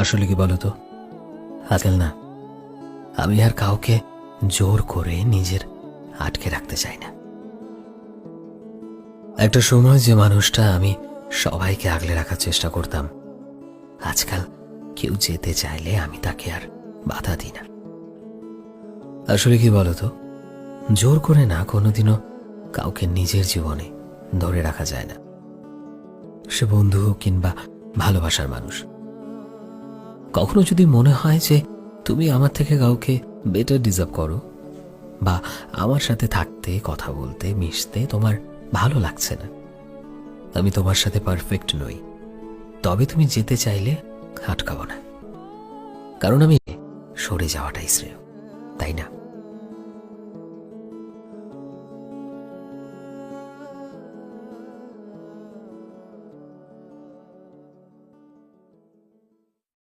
আসলে কি বলতো, আজকাল না আমি আর কাউকে জোর করে নিজের আটকে রাখতে চাই না। একটা সময় যে মানুষটা আমি সবাইকে আগলে রাখার চেষ্টা করতাম, আজকাল কেউ যেতে চাইলে আমি তাকে আর বাধা দিই না। আসলে কি বলতো, জোর করে না কোনোদিনও কাউকে নিজের জীবনে ধরে রাখা যায় না, সে বন্ধু হোক কিংবা ভালোবাসার মানুষ। কখনো যদি মনে হয় যে তুমি আমার থেকে কাউকে বেটার ডিজার্ভ করো, বা আমার সাথে থাকতে, কথা বলতে, মিশতে তোমার ভালো লাগছে না, আমি তোমার সাথে পারফেক্ট নই, তবে তুমি যেতে চাইলে আটকাবো না, কারণ আমি সরে যাওয়াটাই শ্রেয়, তাই না?